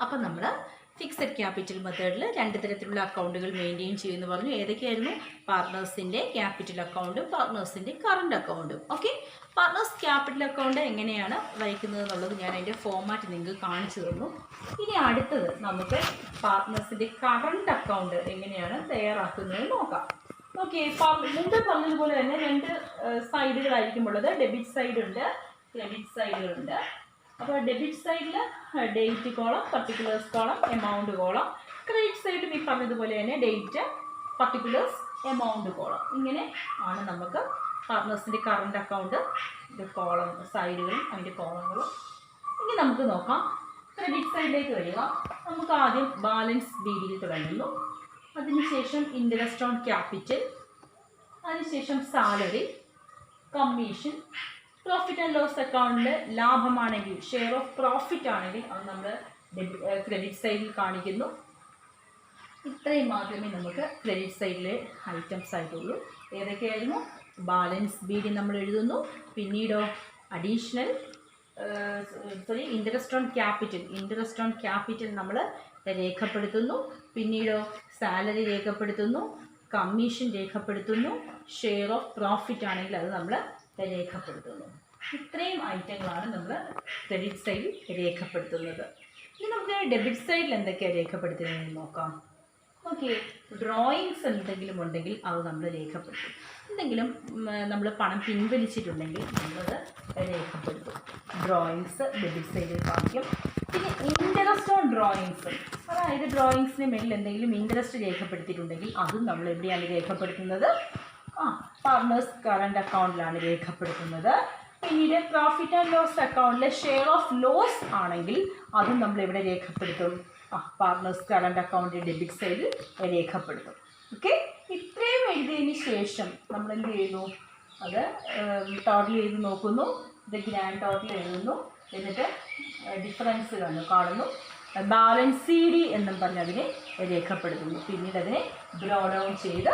S1: അപ്പം നമ്മൾ ഫിക്സഡ് ക്യാപിറ്റൽ മെത്തേഡിൽ 2 തരത്തിലുള്ള അക്കൗണ്ടുകൾ മെയിൻറ്റെയിൻ ചെയ്യുമെന്ന് പറഞ്ഞു. ഏതൊക്കെയായിരുന്നു? പാർട്ട്നേഴ്സിൻ്റെ ക്യാപിറ്റൽ അക്കൗണ്ടും പാർട്ട്നേഴ്സിൻ്റെ കറണ്ട് അക്കൗണ്ടും. ഓക്കെ, പാർട്ട്നേഴ്സ് ക്യാപിറ്റൽ അക്കൗണ്ട് എങ്ങനെയാണ് വഹിക്കുന്നത് എന്നുള്ളത് ഞാൻ അതിൻ്റെ ഫോർമാറ്റ് നിങ്ങൾക്ക് കാണിച്ചു തന്നു. ഇനി അടുത്തത് നമുക്ക് പാർട്ട്നേഴ്സിൻ്റെ കറണ്ട് അക്കൗണ്ട് എങ്ങനെയാണ് തയ്യാറാക്കുന്നത് നോക്കാം. ഓക്കെ, മുമ്പ് പറഞ്ഞതുപോലെ തന്നെ 2 സൈഡുകളായിരിക്കുമുള്ളത്. ഡെബിറ്റ് സൈഡുണ്ട്, ക്രെഡിറ്റ് സൈഡുകളുണ്ട്. അപ്പോൾ ഡെബിറ്റ് സൈഡിൽ date column, particulars column, amount column. Credit സൈഡിൽ ഈ പറഞ്ഞതുപോലെ തന്നെ ഡേറ്റ്, പർട്ടിക്കുലേഴ്സ്, എമൗണ്ട് കോളം. ഇങ്ങനെ ആണ് നമുക്ക് പാർട്ട്നേഴ്സിൻ്റെ കറണ്ട് അക്കൗണ്ട് കോളം സൈഡുകളും അതിൻ്റെ കോളങ്ങളും. ഇനി നമുക്ക് നോക്കാം. ക്രെഡിറ്റ് സൈഡിലേക്ക് വരിക. നമുക്ക് ആദ്യം ബാലൻസ് ബീഡിൽ തുടങ്ങുന്നു. അതിനുശേഷം ഇൻട്രസ്റ്റ് ഓൺ ക്യാപിറ്റൽ, അതിനുശേഷം salary, commission, profit and loss അക്കൗണ്ടിൽ ലാഭമാണെങ്കിൽ, ഷെയർ ഓഫ് പ്രോഫിറ്റ് ആണെങ്കിൽ അത് നമ്മൾ ക്രെഡിറ്റ് സൈഡിൽ കാണിക്കുന്നു. ഇത്രയും മാത്രമേ നമുക്ക് ക്രെഡിറ്റ് സൈഡിലെ ഐറ്റംസ് ആയിട്ടുള്ളൂ. ഏതൊക്കെയായിരുന്നു? ബാലൻസ് ബീഡി നമ്മൾ എഴുതുന്നു. പിന്നീടോ അഡീഷണൽ ഇൻട്രസ്റ്റ് ഓൺ ക്യാപിറ്റൽ നമ്മൾ രേഖപ്പെടുത്തുന്നു. പിന്നീടോ സാലറി രേഖപ്പെടുത്തുന്നു, കമ്മീഷൻ രേഖപ്പെടുത്തുന്നു, ഷെയർ ഓഫ് പ്രോഫിറ്റ് ആണെങ്കിൽ അത് നമ്മൾ രേഖപ്പെടുത്തുന്നു. ഇത്രയും ഐറ്റങ്ങളാണ് നമ്മൾ ക്രെഡിറ്റ് സൈഡിൽ രേഖപ്പെടുത്തുന്നത്. ഇനി നമുക്ക് ഡെബിറ്റ് സൈഡിൽ എന്തൊക്കെയാണ് രേഖപ്പെടുത്തുന്നതെന്ന് നോക്കാം. ഓക്കെ, ഡ്രോയിങ്സ് എന്തെങ്കിലും ഉണ്ടെങ്കിൽ അത് നമ്മൾ രേഖപ്പെടുത്തും. എന്തെങ്കിലും നമ്മൾ പണം പിൻവലിച്ചിട്ടുണ്ടെങ്കിൽ നമ്മളത് രേഖപ്പെടുത്തും. ഡ്രോയിങ്സ് ഡെബിറ്റ് സൈഡിൽ കാണിക്കും. പിന്നെ ഇൻട്രസ്റ്റ് ഓൺ ഡ്രോയിങ്സ്, അതായത് ഡ്രോയിങ്സിന് മേലിൽ എന്തെങ്കിലും ഇൻട്രസ്റ്റ് രേഖപ്പെടുത്തിയിട്ടുണ്ടെങ്കിൽ അതും നമ്മൾ എവിടെയാണ് രേഖപ്പെടുത്തുന്നത്? പാർട്ട്നേഴ്സ് കറണ്ട് അക്കൗണ്ടിലാണ് രേഖപ്പെടുത്തുന്നത്. പിന്നീട് പ്രോഫിറ്റ് ആൻഡ് ലോസ് അക്കൗണ്ടിലെ ഷെയർ ഓഫ് ലോസ് ആണെങ്കിൽ അതും നമ്മൾ എവിടെ രേഖപ്പെടുത്തും? പാർട്ട്നേഴ്സ് കറണ്ട് അക്കൗണ്ടിൻ്റെ ഡെബിറ്റ് സൈഡിൽ രേഖപ്പെടുത്തും. ഓക്കെ, ഇത്രയും എഴുതിയതിന് ശേഷം നമ്മൾ എന്ത് ചെയ്യുന്നു? അത് ടോട്ടൽ ചെയ്ത് നോക്കുന്നു. ഇത് ഗ്രാൻഡ് ടോട്ടൽ എഴുതുന്നു. എന്നിട്ട് ഡിഫറൻസ് കാണുന്നു. ബാലൻസ് സി ഡി എന്നും പറഞ്ഞ് അതിനെ രേഖപ്പെടുത്തുന്നു. പിന്നീട് അതിനെ ഡ്രോ ഡൗൺ ചെയ്ത്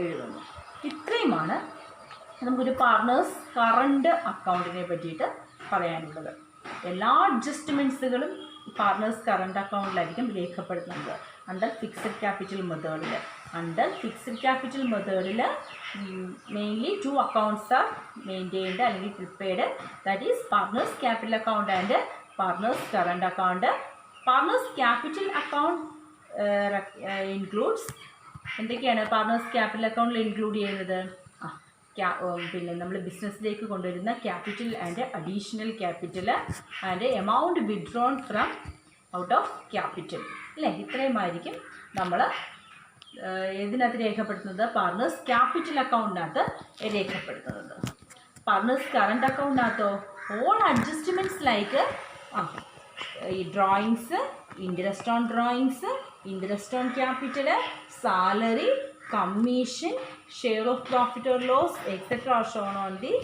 S1: എഴുതുന്നു. ഇത്രയുമാണ് നമുക്കൊരു പാർട്ട്നേഴ്സ് കറണ്ട് അക്കൗണ്ടിനെ പറ്റിയിട്ട് പറയാനുള്ളത്. എല്ലാ അഡ്ജസ്റ്റ്മെൻറ്റ്സുകളും പാർട്ട്നേഴ്സ് കറണ്ട് അക്കൗണ്ടിലായിരിക്കും രേഖപ്പെടുത്തുന്നത് അണ്ടർ ഫിക്സഡ് ക്യാപിറ്റൽ മെത്തേഡിൽ. മെയിൻലി 2 അക്കൗണ്ട്സ് ആർ മെയിൻറ്റെയിൻഡ് അല്ലെങ്കിൽ prepared. That is partners capital account and partners current account. Partners capital account includes എന്തൊക്കെയാണ് പാർട്ട്നേഴ്സ് ക്യാപിറ്റൽ അക്കൗണ്ടിൽ ഇൻക്ലൂഡ് ചെയ്യുന്നത്? പിന്നെ നമ്മൾ ബിസിനസ്സിലേക്ക് കൊണ്ടുവരുന്ന capital and additional capital and amount withdrawn from out of capital അല്ലേ? ഇത്രയുമായിരിക്കും നമ്മൾ ഇതിനകത്ത് രേഖപ്പെടുത്തുന്നത്, പാർട്ട്നേഴ്സ് ക്യാപിറ്റൽ അക്കൗണ്ടിനകത്ത് രേഖപ്പെടുത്തുന്നത്. പാർട്ട്നേഴ്സ് കറണ്ട് അക്കൗണ്ടിനകത്തോ ഓൾ അഡ്ജസ്റ്റ്മെൻറ്റ്സ് ലൈക്ക് ഈ drawings, interest on drawings, interest on capital, salary, commission, share of profit or loss etcetera are shown on the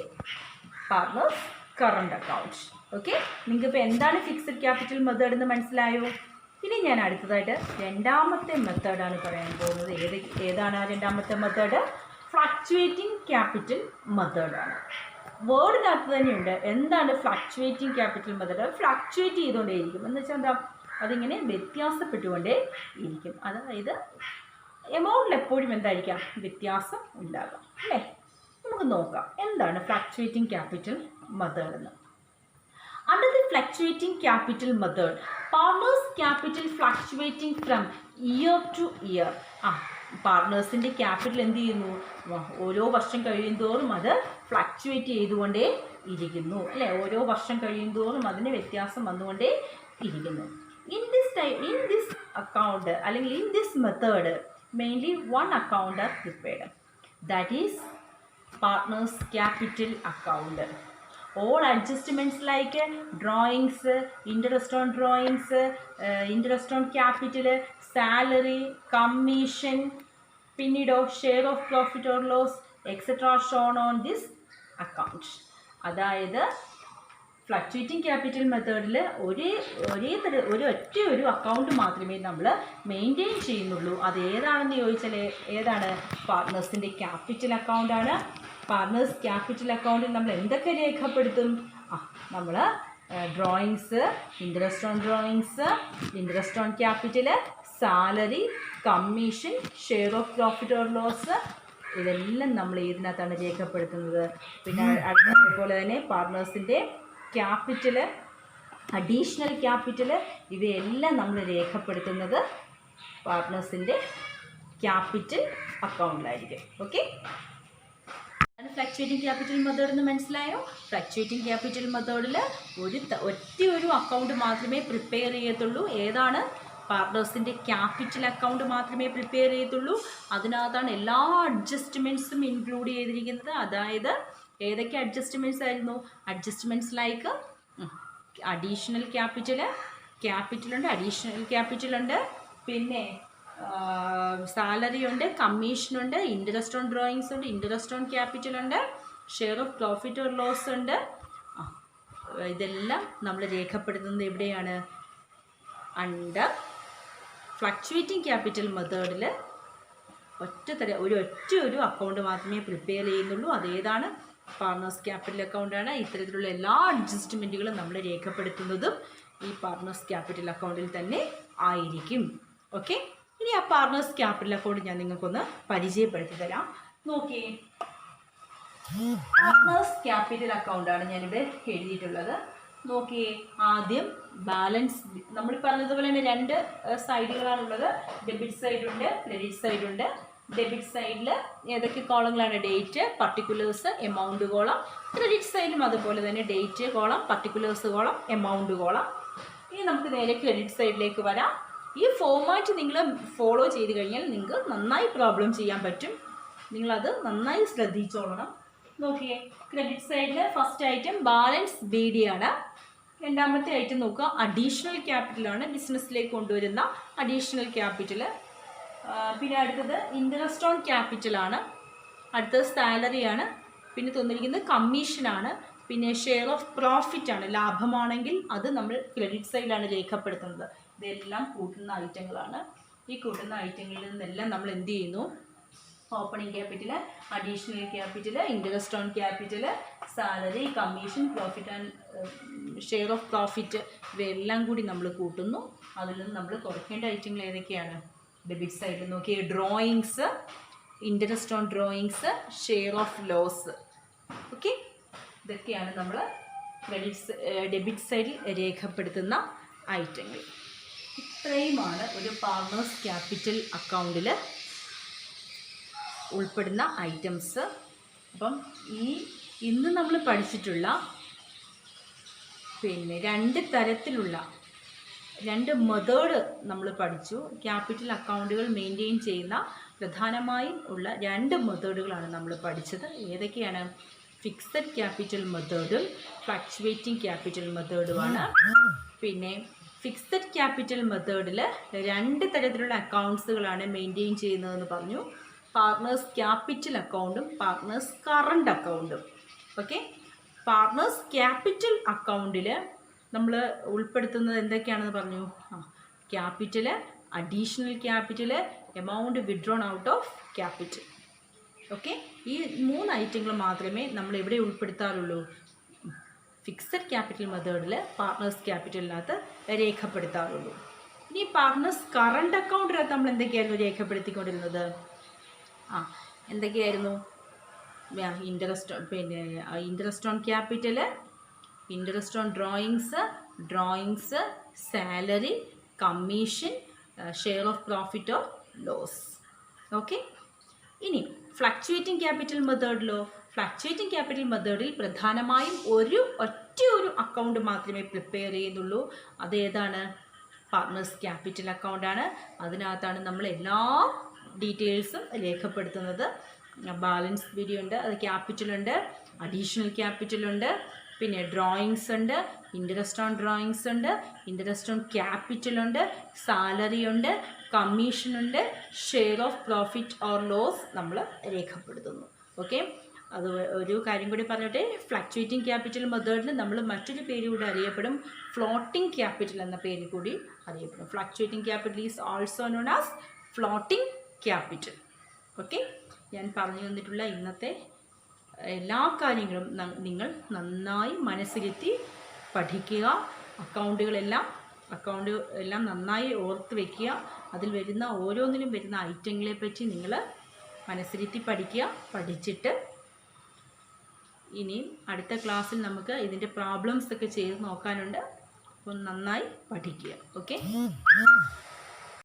S1: partners current account. Okay, നിങ്ങൾക്കിപ്പോൾ എന്താണ് ഫിക്സഡ് ക്യാപിറ്റൽ മെത്തേഡ് എന്ന് മനസ്സിലായോ? ഇനി ഞാൻ അടുത്തതായിട്ട് രണ്ടാമത്തെ മെത്തേഡാണ് പറയാൻ പോകുന്നത്. ഏതാണ് ആ രണ്ടാമത്തെ മെത്തേഡ്? ഫ്ലക്ച്വേറ്റിംഗ് ക്യാപിറ്റൽ മെത്തേഡാണ്. വേർഡിനകത്ത് തന്നെയുണ്ട്. എന്താണ് ഫ്ലക്ച്വേറ്റിംഗ് ക്യാപിറ്റൽ മെത്തേഡ്? ഫ്ലക്ച്വേറ്റ് ചെയ്തുകൊണ്ടേയിരിക്കും എന്ന് വെച്ചാൽ എന്താ, അതിങ്ങനെ വ്യത്യാസപ്പെട്ടുകൊണ്ടേ ഇരിക്കും. അതായത് എമൗണ്ടിൽ എപ്പോഴും എന്തായിരിക്കാം, വ്യത്യാസം ഉണ്ടാകാം അല്ലേ? നമുക്ക് നോക്കാം എന്താണ് ഫ്ലക്ച്വേറ്റിംഗ് ക്യാപിറ്റൽ മെത്തേഡ് എന്ന്. Under the fluctuating capital method, partners' capital fluctuating from year to year. പാർട്ട്നേഴ്സിൻ്റെ ക്യാപിറ്റൽ എന്ത് ചെയ്യുന്നു? ഓരോ വർഷം കഴിയുന്തോറും അത് ഫ്ലക്ച്വേറ്റ് ചെയ്തുകൊണ്ടേ ഇരിക്കുന്നു അല്ലേ? ഓരോ വർഷം കഴിയുന്തോറും അതിന് വ്യത്യാസം വന്നുകൊണ്ടേ ഇരിക്കുന്നു. ഇൻ ദിസ് അക്കൗണ്ട് അല്ലെങ്കിൽ in this method mainly one account are prepared, that is partners capital account. All adjustments like drawings, interest on drawings, interest on capital, salary, commission, പിന്നീടോ share of profit or loss etcetera shown on this account. അതായത് fluctuating capital മെത്തേഡിൽ ഒരു account മാത്രമേ നമ്മൾ maintain ചെയ്യുന്നുള്ളൂ. അത് ഏതാണെന്ന് ചോദിച്ചാൽ ഏതാണ്? പാർട്ട്നേഴ്സിൻ്റെ ക്യാപിറ്റൽ അക്കൗണ്ടാണ്. പാർട്ട്നേഴ്സ് ക്യാപിറ്റൽ അക്കൗണ്ടിൽ നമ്മൾ എന്തൊക്കെ രേഖപ്പെടുത്തും? നമ്മൾ drawings, interest on drawings, interest on capital, salary, commission, share of profit or loss, ഇതെല്ലാം നമ്മൾ ഇതിനകത്താണ് രേഖപ്പെടുത്തുന്നത്. പിന്നെ അതുപോലെ തന്നെ പാർട്ട്നേഴ്സിൻ്റെ ക്യാപിറ്റൽ, അഡീഷണൽ ക്യാപിറ്റൽ, ഇവയെല്ലാം നമ്മൾ രേഖപ്പെടുത്തുന്നത് പാർട്ട്നേഴ്സിൻ്റെ ക്യാപിറ്റൽ അക്കൗണ്ടിലായിരിക്കും. ഓക്കെ, ഫ്ലക്ച്വേറ്റിംഗ് ക്യാപിറ്റൽ മെത്തേഡ് എന്ന് മനസ്സിലായോ? ഫ്ലക്ച്വേറ്റിംഗ് ക്യാപിറ്റൽ മെത്തേഡിൽ ഒരു അക്കൗണ്ട് മാത്രമേ പ്രിപ്പയർ ചെയ്യത്തുള്ളൂ. ഏതാണ്? പാർട്ട്നേഴ്സിൻ്റെ ക്യാപിറ്റൽ അക്കൗണ്ട് മാത്രമേ പ്രിപ്പയർ ചെയ്യത്തുള്ളൂ. അതിനകത്താണ് എല്ലാ അഡ്ജസ്റ്റ്മെൻറ്റ്സും ഇൻക്ലൂഡ് ചെയ്തിരിക്കുന്നത്. അതായത് ഏതൊക്കെ അഡ്ജസ്റ്റ്മെൻറ്റ്സ് ആയിരുന്നു? അഡ്ജസ്റ്റ്മെൻറ്റ്സ് ലൈക്ക് അഡീഷണൽ ക്യാപിറ്റലുണ്ട്, അഡീഷണൽ ക്യാപിറ്റലുണ്ട്, പിന്നെ സാലറി ഉണ്ട്, കമ്മീഷനുണ്ട്, ഇൻട്രസ്റ്റ് ഓൺ ഡ്രോയിങ്സ് ഉണ്ട്, ഇൻട്രസ്റ്റ് ഓൺ ക്യാപിറ്റൽ ഉണ്ട്, share of profit or loss ഉണ്ട്. ഇതെല്ലാം നമ്മൾ രേഖപ്പെടുത്തുന്നത് എവിടെയാണ്? അണ്ടർ ഫ്ലക്ച്വേറ്റിംഗ് ക്യാപിറ്റൽ മെത്തേഡിൽ ഒരു അക്കൗണ്ട് മാത്രമേ പ്രിപ്പയർ ചെയ്യുന്നുള്ളൂ. അതേതാണ്? പാർട്ട്നേഴ്സ് ക്യാപിറ്റൽ അക്കൗണ്ടാണ്. ഇത്തരത്തിലുള്ള എല്ലാ അഡ്ജസ്റ്റ്മെൻറ്റുകളും നമ്മൾ രേഖപ്പെടുത്തുന്നതും ഈ പാർട്ട്നേഴ്സ് ക്യാപിറ്റൽ അക്കൗണ്ടിൽ തന്നെ ആയിരിക്കും. ഓക്കെ, ഇനി ആ പാർട്ട്നേഴ്സ് ക്യാപിറ്റൽ അക്കൗണ്ട് ഞാൻ നിങ്ങൾക്കൊന്ന് പരിചയപ്പെടുത്തി തരാം. നോക്കിയേ, പാർട്ട്നേഴ്സ് ക്യാപിറ്റൽ അക്കൗണ്ടാണ് ഞാനിവിടെ എഴുതിയിട്ടുള്ളത്. നോക്കിയേ, ആദ്യം ബാലൻസ്. നമ്മൾ പറഞ്ഞതുപോലെ തന്നെ രണ്ട് സൈഡുകളാണുള്ളത്. ഡെബിറ്റ് സൈഡുണ്ട്, ക്രെഡിറ്റ് സൈഡുണ്ട്. ഡെബിറ്റ് സൈഡിൽ ഏതൊക്കെ കോളങ്ങളാണ്? Date, particulars, amount column. Credit സൈഡിലും അതുപോലെ തന്നെ date column, particulars column, amount column. ഇനി നമുക്ക് നേരെ ക്രെഡിറ്റ് സൈഡിലേക്ക് വരാം. ഈ ഫോർമാറ്റ് നിങ്ങൾ ഫോളോ ചെയ്ത് കഴിഞ്ഞാൽ നിങ്ങൾക്ക് നന്നായി പ്രോബ്ലം ചെയ്യാൻ പറ്റും. നിങ്ങളത് നന്നായി ശ്രദ്ധിച്ചോളണം. നോക്കിയേ, ക്രെഡിറ്റ് സൈഡിൽ first item balance B D ആണ്. രണ്ടാമത്തെ ഐറ്റം നോക്കുക, അഡീഷണൽ ക്യാപിറ്റലാണ്. ബിസിനസ്സിലേക്ക് കൊണ്ടുവരുന്ന അഡീഷണൽ ക്യാപിറ്റൽ. പിന്നെ അടുത്തത് ഇൻട്രസ്റ്റ് ഓൺ ക്യാപിറ്റലാണ്. അടുത്തത് സാലറിയാണ്. പിന്നെ തന്നിരിക്കുന്നത് കമ്മീഷനാണ്. പിന്നെ ഷെയർ ഓഫ് പ്രോഫിറ്റ് ആണ്. ലാഭമാണെങ്കിൽ അത് നമ്മൾ ക്രെഡിറ്റ് സൈഡിലാണ് രേഖപ്പെടുത്തുന്നത്. ഇതെല്ലാം കൂട്ടുന്ന ഐറ്റങ്ങളാണ്. ഈ കൂട്ടുന്ന ഐറ്റങ്ങളിൽ നിന്നെല്ലാം നമ്മൾ എന്ത് ചെയ്യുന്നു? Opening capital, additional capital, interest on capital, salary, commission, profit and share of profit, ഇവയെല്ലാം കൂടി നമ്മൾ കൂട്ടുന്നു. അതിൽ നിന്ന് നമ്മൾ കുറയ്ക്കേണ്ട ഐറ്റങ്ങൾ ഏതൊക്കെയാണ്? ഡെബിറ്റ് സൈഡിൽ നോക്കിയേ, drawings, interest on drawings, share of loss. Okay, ഇതൊക്കെയാണ് നമ്മൾ ഡെബിറ്റ് സൈഡിൽ രേഖപ്പെടുത്തുന്ന ഐറ്റങ്ങൾ. ഇത്രയുമാണ് ഒരു പാർട്ണേഴ്സ് ക്യാപിറ്റൽ അക്കൗണ്ടിൽ ഉൾപ്പെടുന്ന ഐറ്റംസ്. അപ്പം ഇന്ന് നമ്മൾ പഠിച്ചിട്ടുള്ള രണ്ട് തരത്തിലുള്ള രണ്ട് മെത്തേഡ് നമ്മൾ പഠിച്ചു. ക്യാപിറ്റൽ അക്കൗണ്ടുകൾ മെയിൻറ്റെയിൻ ചെയ്യുന്ന പ്രധാനമായും ഉള്ള രണ്ട് മെത്തേഡുകളാണ് നമ്മൾ പഠിച്ചത്. ഏതൊക്കെയാണ്? ഫിക്സഡ് ക്യാപിറ്റൽ മെത്തേഡും ഫ്ലക്ച്വേറ്റിംഗ് ക്യാപിറ്റൽ മെത്തേഡുമാണ്. ഫിക്സഡ് ക്യാപിറ്റൽ മെത്തേഡിൽ രണ്ട് തരത്തിലുള്ള അക്കൗണ്ട്സുകളാണ് മെയിൻറ്റെയിൻ ചെയ്യുന്നതെന്ന് പറഞ്ഞു. പാർട്ട്നേഴ്സ് ക്യാപിറ്റൽ അക്കൗണ്ടും പാർട്ട്നേഴ്സ് കറണ്ട് അക്കൗണ്ടും. ഓക്കെ, പാർട്ട്നേഴ്സ് ക്യാപിറ്റൽ അക്കൗണ്ടിൽ നമ്മൾ ഉൾപ്പെടുത്തുന്നത് എന്തൊക്കെയാണെന്ന് പറഞ്ഞു? Capital, additional capital, amount withdrawn out of capital. Okay, ഈ 3 ഐറ്റങ്ങൾ മാത്രമേ നമ്മൾ എവിടെ ഉൾപ്പെടുത്താറുള്ളൂ? ഫിക്സഡ് ക്യാപിറ്റൽ മെത്തേഡിൽ പാർട്ട്നേഴ്സ് ക്യാപിറ്റലിനകത്ത് രേഖപ്പെടുത്താറുള്ളൂ. ഇനി പാർട്ട്നേഴ്സ് കറണ്ട് അക്കൗണ്ടിനകത്ത് നമ്മൾ എന്തൊക്കെയായിരുന്നു രേഖപ്പെടുത്തിക്കൊണ്ടിരുന്നത്? എന്തൊക്കെയായിരുന്നു? Interest on capital, interest on drawings, salary, commission, share of profit or loss. Okay, ഇനി ഫ്ലക്ച്വേറ്റിംഗ് ക്യാപിറ്റൽ മെത്തേഡിലോ? ഫ്ലക്ച്വേറ്റിംഗ് ക്യാപിറ്റൽ മെത്തേഡിൽ പ്രധാനമായും ഒറ്റ ഒരു അക്കൗണ്ട് മാത്രമേ പ്രിപ്പയർ ചെയ്യുന്നുള്ളൂ. അതേതാണ്? പാർട്ട്നേഴ്സ് ക്യാപിറ്റൽ അക്കൗണ്ടാണ്. അതിനകത്താണ് നമ്മൾ എല്ലാ ഡീറ്റെയിൽസും രേഖപ്പെടുത്തുന്നത്. ബാലൻസ് വീഡിയോ ഉണ്ട്, അത് ക്യാപിറ്റലുണ്ട്, അഡീഷണൽ ക്യാപിറ്റലുണ്ട്, പിന്നെ ഡ്രോയിങ്സ് ഉണ്ട്, ഇൻട്രസ്റ്റ് ഓൺ ഡ്രോയിങ്സ് ഉണ്ട്, ഇൻട്രസ്റ്റ് ഓൺ ക്യാപിറ്റലുണ്ട്, സാലറി ഉണ്ട്, കമ്മീഷനുണ്ട്, share of profit or loss നമ്മൾ രേഖപ്പെടുത്തുന്നു. ഓക്കെ, അത് ഒരു കാര്യം കൂടി പറഞ്ഞോട്ടെ. ഫ്ലക്ച്വേറ്റിംഗ് ക്യാപിറ്റൽ മെത്തേഡിന് നമ്മൾ മറ്റൊരു പേര് കൂടി അറിയപ്പെടും, ഫ്ലോട്ടിംഗ് ക്യാപിറ്റൽ എന്ന പേര് കൂടി അറിയപ്പെടും. Fluctuating capital is also known as floating capital. Okay, ഞാൻ പറഞ്ഞു തന്നിട്ടുള്ള ഇന്നത്തെ എല്ലാ കാര്യങ്ങളും നിങ്ങൾ നന്നായി മനസ്സിരുത്തി പഠിക്കുക. അക്കൗണ്ട് എല്ലാം നന്നായി ഓർത്ത് വയ്ക്കുക. അതിൽ വരുന്ന ഓരോന്നിലും വരുന്ന ഐറ്റങ്ങളെ പറ്റി നിങ്ങൾ മനസ്സിരുത്തി പഠിച്ചിട്ട് ഇനി അടുത്ത ക്ലാസ്സിൽ നമുക്ക് ഇതിൻ്റെ പ്രോബ്ലംസ് ഒക്കെ ചെയ്ത് നോക്കാനുണ്ട്. അപ്പോൾ നന്നായി പഠിക്കുക. ഓക്കെ.